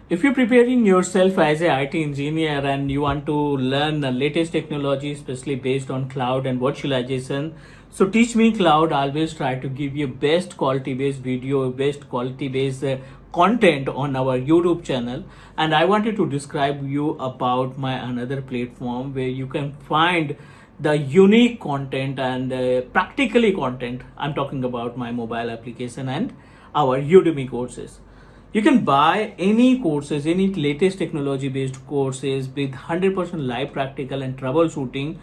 If you're preparing yourself as a IT engineer and you want to learn the latest technology, especially based on cloud and virtualization, so Teach Me Cloud always try to give you best quality based video, best quality based content on our YouTube channel. And I wanted to describe you about my another platform where you can find the unique content and practically content. I'm talking about my mobile application and our Udemy courses. You can buy any courses, any latest technology based courses with 100% live practical and troubleshooting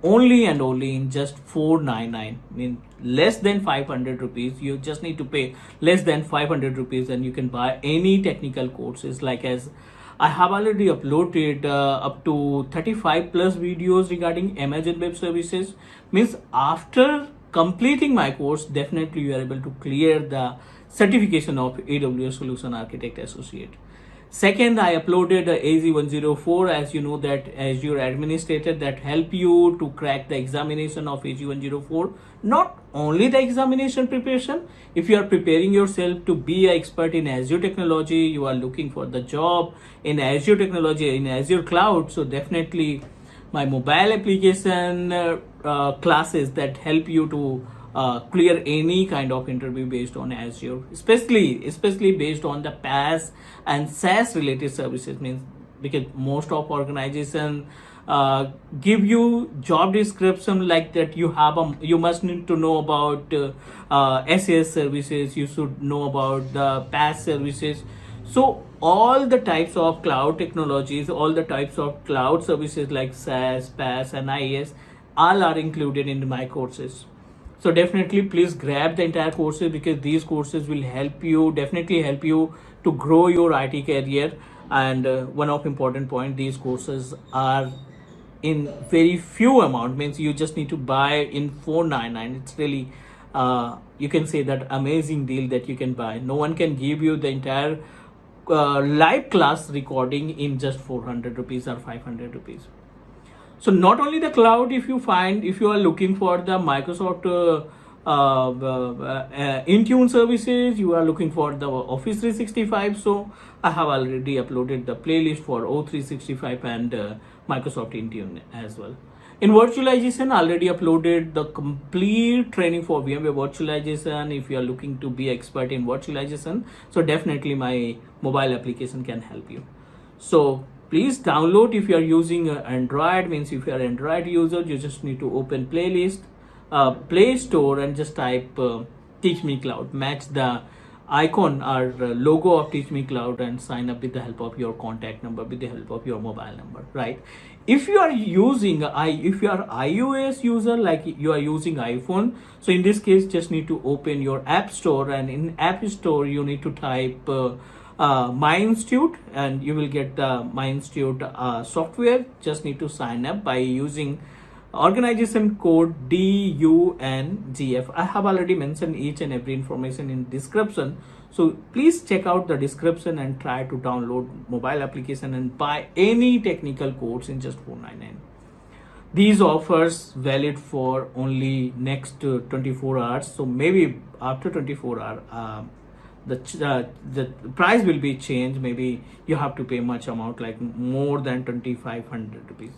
only and only in just 499. I mean, less than 500 rupees. You just need to pay less than 500 rupees and you can buy any technical courses. Like as I have already uploaded up to 35 plus videos regarding Amazon Web Services. Means after completing my course, definitely you are able to clear the certification of AWS Solution Architect Associate. Second, I uploaded AZ104, as you know, that Azure administrator that help you to crack the examination of AZ104. Not only the examination preparation, if you are preparing yourself to be an expert in Azure technology, you are looking for the job in Azure technology, in Azure cloud, so definitely my mobile application classes that help you to clear any kind of interview based on Azure, especially based on the PaaS and SaaS related services. Means because most of organizations give you job description like that. You must need to know about SAS services. You should know about the PaaS services. So all the types of cloud technologies, all the types of cloud services like SaaS, PaaS, and IaaS, all are included in my courses. So definitely please grab the entire courses because these courses will definitely help you to grow your IT career. And one of important point, these courses are in very few amount, means you just need to buy in 499. It's really you can say that amazing deal that you can buy. No one can give you the entire live class recording in just 400 rupees or 500 rupees. So not only the cloud, if you are looking for the Microsoft Intune services, you are looking for the Office 365. So I have already uploaded the playlist for O365 and Microsoft Intune as well. In virtualization, already uploaded the complete training for VMware virtualization. If you are looking to be expert in virtualization, so definitely my mobile application can help you. So please download. If you are using Android, means if you are Android user, you just need to open playlist, Play Store, and just type Teach Me Cloud. Match the icon or logo of Teach Me Cloud and sign up with the help of your contact number, with the help of your mobile number, right? If you are iOS user, like you are using iPhone, so in this case, just need to open your App Store, and in App Store you need to type MyInstitute, and you will get the MyInstitute software. Just need to sign up by using organization code dungf. I have already mentioned each and every information in description, so please check out the description and try to download mobile application and buy any technical course in just 499. These offers valid for only next 24 hours, so maybe after 24 hours the price will be changed. Maybe you have to pay much amount, like more than 2500 rupees.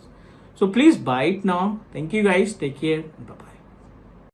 So please buy it now. Thank you guys. Take care. Bye bye.